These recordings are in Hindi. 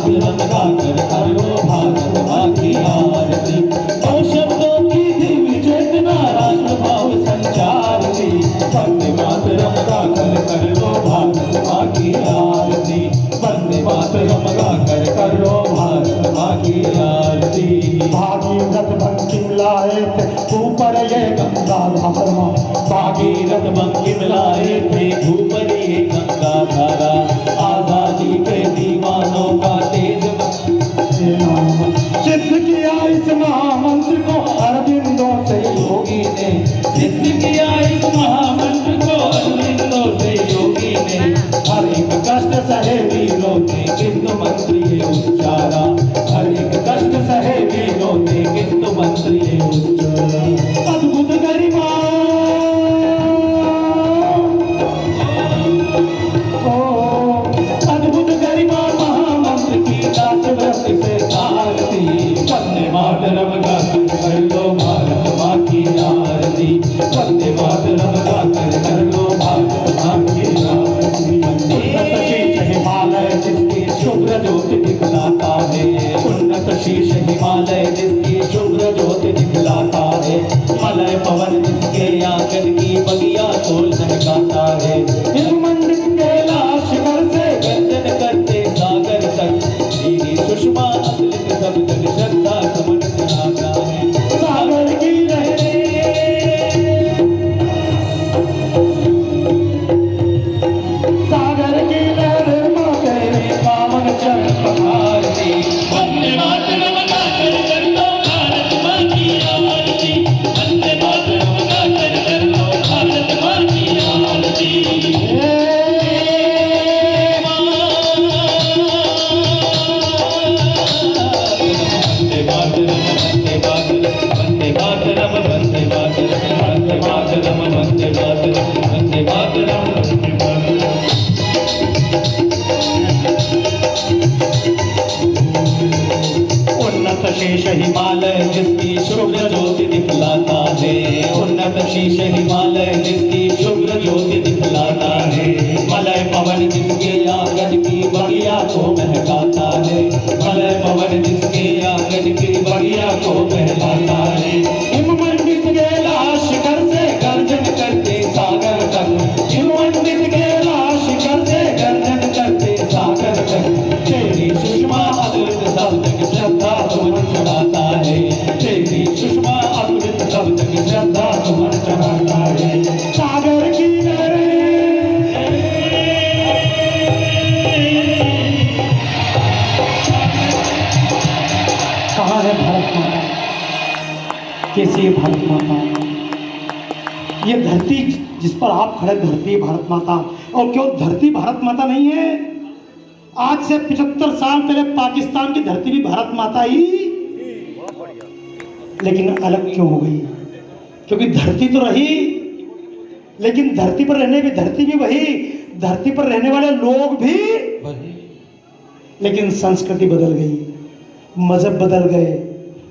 मातरम गाकर करो भारत माँ की आरती। दो शब्दों की दिव्य चेतना राष्ट्र भाव संचारती। वंदे मातरम गाकर करो भारत माँ की आरती। वंदे मातरम गाकर करो भारत माँ की आरती। भागीरथ बंकिम लाए थे ऊपर ये गंगा धारा, भागीरथ बंकिम लाए थे ऊपर ये गंगा धारा। आजादी के दीवानों का तेज सिद्ध किया इस महामंत्र को अरविंदों से योगी ने, सिद्ध किया इस महामंत्र को अरविंदों से योगी ने। हर एक कष्ट सहे वीरों ने किंतु मंत्र ये उच्चारा। हर एक कष्ट सहे वीरों ने किंतु मंत्र ये उच्चारा। अद्भुत गरिमा अद्भुत गरिमा महामंत्र की दास व्रत से आरती। वंदे मातरम गाकर कर लो भारत माँ की आरती। वंदे मातरम गाकर कर लो भारत माँ की आरती। उन्नत शीश हिमालय जिसकी शुभ्र ज्योति दिखलाता है। उन्नत शीश हिमालय जिसकी शुभ्र ज्योति दिखलाता है। मलय पवन जिसके आंगन की बगिया तोल महकाता है। हिममंडित कैलाश शिखर से गर्जन करते सागर तक। श्री सुषमा अतुलित सब जग श्रद्धा समन चढ़ाता है। सागर की सागर की लहर माँ तेरे पावन चरण पखारती। वंदे मातरम गाकर कर लो भारत माँ की आरती। वंदे मातरम गाकर कर लो भारत माँ की आरती। वंदे मातरम वंदे मातरम वंदे मातरम वंदे मातरम वंदे मातरम वंदे मातरम वंदे मातरम। उन्नत शीश हिमालय जिसकी शुभ्र ज्योति दिखलाता है। उन्नत शीश हिमालय जिसकी शुभ्र ज्योति दिखलाता है। मलय पवन जिसके आंगन की बगिया को महकाता है। मलय पवन जिसके आंगन की बगिया को महकाता है। हिममंडित कैलाश शिखर से गर्जन करते सागर तक। हिममंडित कैलाश शिखर से गर्जन करते सागर तक। तेरी सुषमा अतुलित सब जग श्रद्धा सुमन चढ़ाता है। तेरी सुषमा अतुलित सब जग श्रद्धा सुमन चढ़ाता है। सागर की कहाँ है भारत माता? कैसी है भारत माता? ये धरती जिस पर आप खड़े, धरती है भारत माता। और क्यों धरती भारत माता नहीं है? आज से 75 साल पहले पाकिस्तान की धरती भी भारत माता ही, लेकिन अलग क्यों हो गई? क्योंकि धरती तो रही, लेकिन धरती पर रहने भी धरती भी वही, धरती पर रहने वाले लोग भी, लेकिन संस्कृति बदल गई, मजहब बदल गए,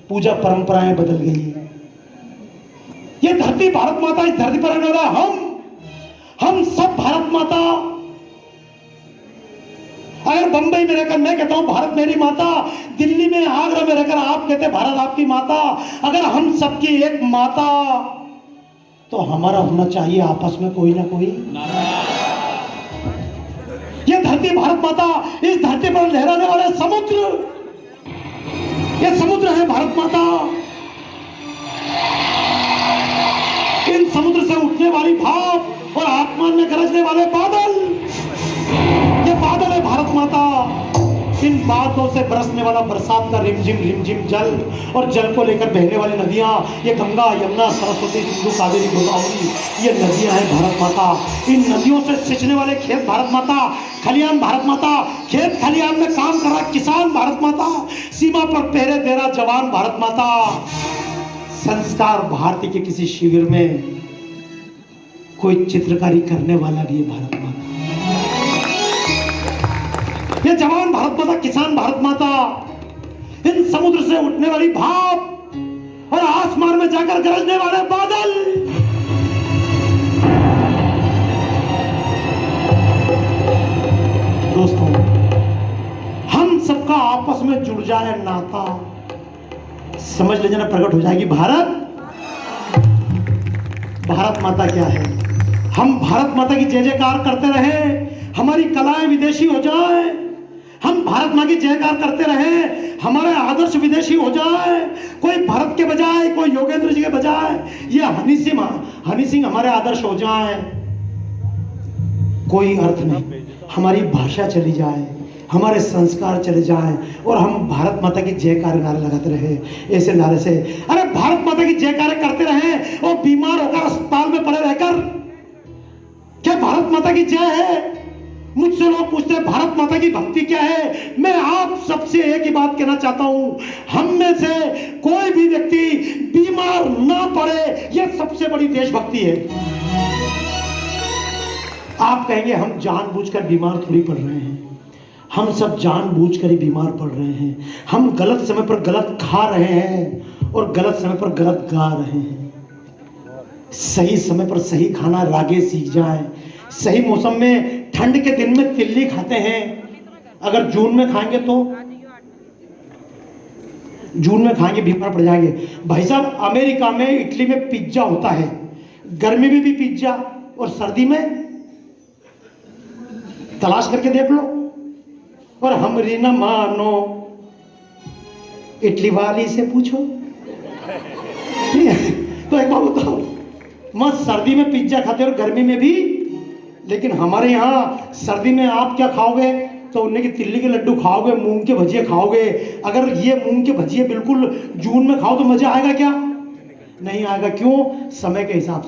पूजा परंपराएं बदल गई। ये धरती भारत माता, इस धरती पर रहने वाला हम सब भारत माता। अगर बंबई में रहकर मैं कहता हूं भारत मेरी माता, दिल्ली में आगरा में रहकर आप कहते भारत आपकी माता, अगर हम सबकी एक माता, तो हमारा होना चाहिए आपस में कोई ना कोई। ये धरती भारत माता, इस धरती पर लहराने वाले समुद्र, ये समुद्र है भारत माता। इन समुद्र से उठने वाली भाप और आसमान में गरजने वाले बादल, ये बादल है भारत माता। इन बादलों से बरसने वाला बरसात का रिमझिम जल, और जल को लेकर बहने वाली नदियां, ये गंगा, यमुना, सरस्वती, सिंधु, कावेरी, गोदावरी, ये नदियां हैं भारत माता। इन नदियों से सिंचने वाले खेत भारत माता, खलियान भारत माता, खेत खलियान में काम कर रहा किसान भारत माता, सीमा पर पहरे दे रहा जवान भारत माता, संस्कार भारती के किसी शिविर में कोई चित्रकारी करने वाला भी है भारत माता। ये जवान भारत माता, किसान भारत माता, इन समुद्र से उठने वाली भाप और आसमान में जाकर गरजने वाले बादल, दोस्तों हम सबका आपस में जुड़ जाए नाता, समझ लीजिए ना, प्रकट हो जाएगी भारत माता क्या है। हम भारत माता की जय जयकार करते रहे, हमारी कलाएं विदेशी हो जाए, हम भारत माँ की जयकार करते रहे, हमारे आदर्श विदेशी हो जाए, कोई भरत के बजाय, कोई योगेंद्र जी के बजाय ये हनी सिंह हमारे आदर्श हो जाए, कोई अर्थ नहीं। हमारी भाषा चली जाए, हमारे संस्कार चले जाएं और हम भारत माता की जयकार नारे लगाते रहे, ऐसे नारे से, अरे भारत माता की जयकार करते रहे और बीमार होकर अस्पताल में पड़े रहकर क्या भारत माता की जय है? मुझसे लोग पूछते हैं भारत माता की भक्ति क्या है। मैं आप सबसे एक ही बात कहना चाहता हूं, हम में से कोई भी व्यक्ति बीमार ना पड़े, यह सबसे बड़ी देशभक्ति है। आप कहेंगे हम जानबूझकर बीमार थोड़ी पड़ रहे हैं, हम सब जानबूझकर ही बीमार पड़ रहे हैं। हम गलत समय पर गलत खा रहे हैं और गलत समय पर गलत गा रहे हैं। सही समय पर सही खाना रागे सीख जाए। सही मौसम में ठंड के दिन में तिल्ली खाते हैं, अगर जून में खाएंगे तो बीमार पड़ जाएंगे। भाई साहब, अमेरिका में, इटली में पिज्जा होता है, गर्मी में भी पिज्जा और सर्दी में, तलाश करके देख लो। और हमरी न मानो, इटली वाली से पूछो। तो एक बात बताओ, मस्त सर्दी में पिज्जा खाते और गर्मी में भी, लेकिन हमारे यहाँ सर्दी में आप क्या खाओगे? तो उन्हें की तिल्ली के लड्डू खाओगे, मूंग के भजिए खाओगे। अगर ये मूंग के भजिए बिल्कुल जून में खाओ तो मजा आएगा क्या? नहीं आएगा। क्यों? समय के हिसाब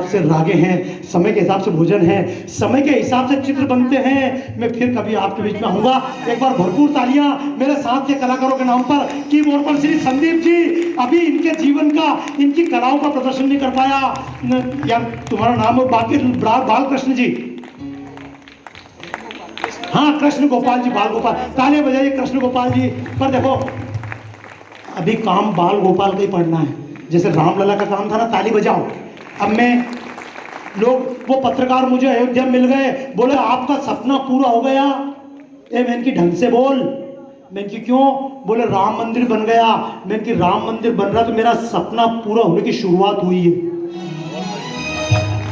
से रागे हैं, समय के हिसाब से भोजन है, समय के हिसाब से चित्र बनते हैं। मैं फिर कभी आपके बीच में आऊंगा। एक बार भरपूर तालियां मेरे साथ के कलाकारों के नाम पर। कीबोर्ड पर श्री संदीप जी, अभी इनके जीवन का, इनकी कलाओं का प्रदर्शन नहीं कर पाया। यार तुम्हारा नाम है बाकी बालकृष्ण जी? हाँ, कृष्ण गोपाल जी, बाल गोपाल। तालियां बजाइए कृष्ण गोपाल जी पर। देखो अभी काम बाल गोपाल का ही पढ़ना है, जैसे रामलला का काम था ना, ताली बजाओ। अब वो पत्रकार मुझे अयोध्या मिल गए, बोले आपका सपना पूरा हो गया। मैं इनकी ढंग से बोल। मैं इनकी क्यों? बोले राम मंदिर बन गया। मैं इनकी राम मंदिर बन रहा तो मेरा सपना पूरा होने की शुरुआत हुई है।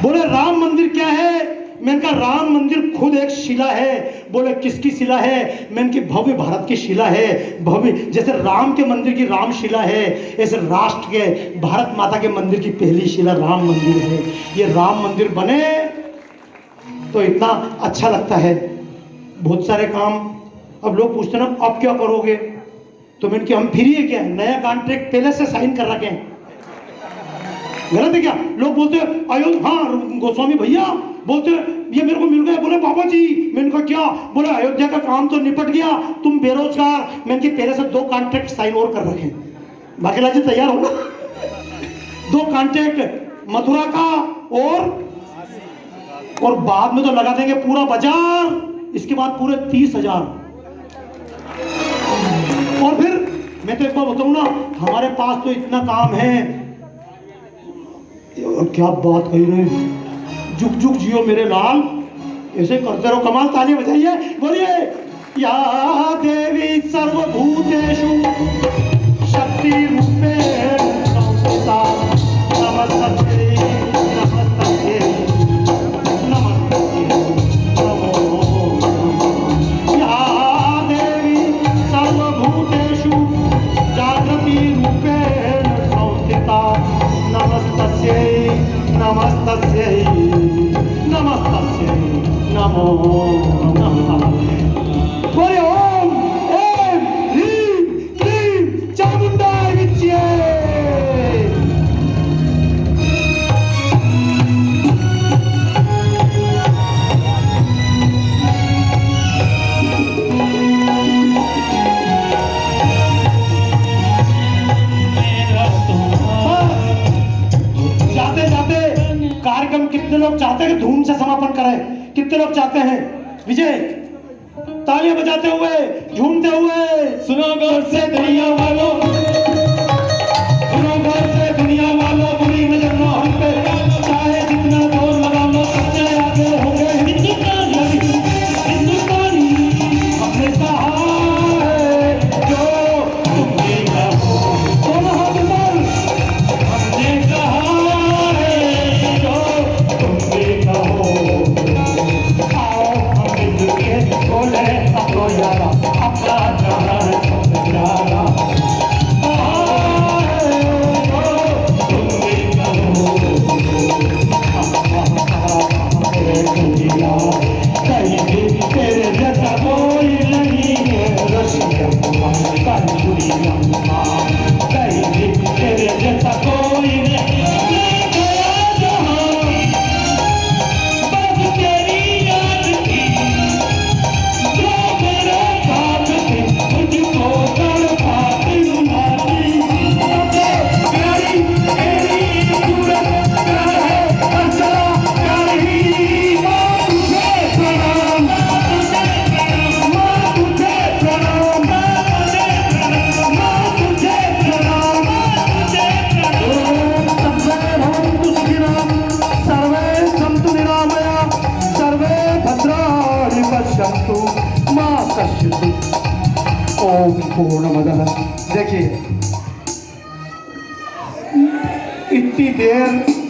बोले राम मंदिर क्या है? मैं इनका राम मंदिर खुद एक शिला है। बोले किसकी शिला है? मैं इनकी भव्य भारत की शिला है। भव्य, जैसे राम के मंदिर की राम शिला है, ऐसे राष्ट्र के, भारत माता के मंदिर की पहली शिला राम मंदिर है। ये राम मंदिर बने तो इतना अच्छा लगता है। बहुत सारे काम, अब लोग पूछते ना अब क्या करोगे? तो मैं इनकी हम फ्री है क्या? नया कॉन्ट्रैक्ट पहले से साइन कर रखे हैं। गलत है क्या? लोग बोलते हैं अयोध्या, हाँ गोस्वामी भैया बोलते ये मेरे को मिल गया। बोले बाबा जी, मैं इनका क्या? बोले अयोध्या का काम तो निपट गया, तुम बेरोजगार। मैं इनकी पहले से 2 कॉन्ट्रैक्ट साइन और कर रखे। बाकीला जी तैयार हो ना? 2 कॉन्ट्रैक्ट मथुरा का और बाद में तो लगा देंगे पूरा बाजार। इसके बाद पूरे 30,000। और फिर मैं तो एक बार बताऊं ना, हमारे पास तो इतना काम है। क्या बात कही रहे, जुग जुग जियो मेरे लाल, ऐसे करते रहो। कमाल, ताली बजाइए, बोलिए या देवी सर्वभूतेषु शक्ति रूपेण संस्थिता नमस्तस्यै नमस्तस्यै नमस्तस्यै नमो नमः। या देवी सर्वभूतेषु जागृति रूपेण संस्थिता नमस्तस्यै नमस्तस्यै नमस्तस्यै नमो नमः। बोले ओम ऐं ह्रीं क्लीं चामुंडाय विच्चे। कार्यक्रम कितने लोग चाहते हैं कि धूम से समापन करें? कितने लोग चाहते हैं? विजय, तालियां बजाते हुए, झूमते हुए। सुनो गौर से दुनिया वालों, सुनो गौर से दुनिया वालों, बुरी नजर ना हम पे, चाहे जितना जोर लगा लो, सबसे आगे होंगे हिंदुस्तानी। हिंदुस्तानी हमने कहा पश्यतु। ओम पूर्णमदः। देखिए इतनी देर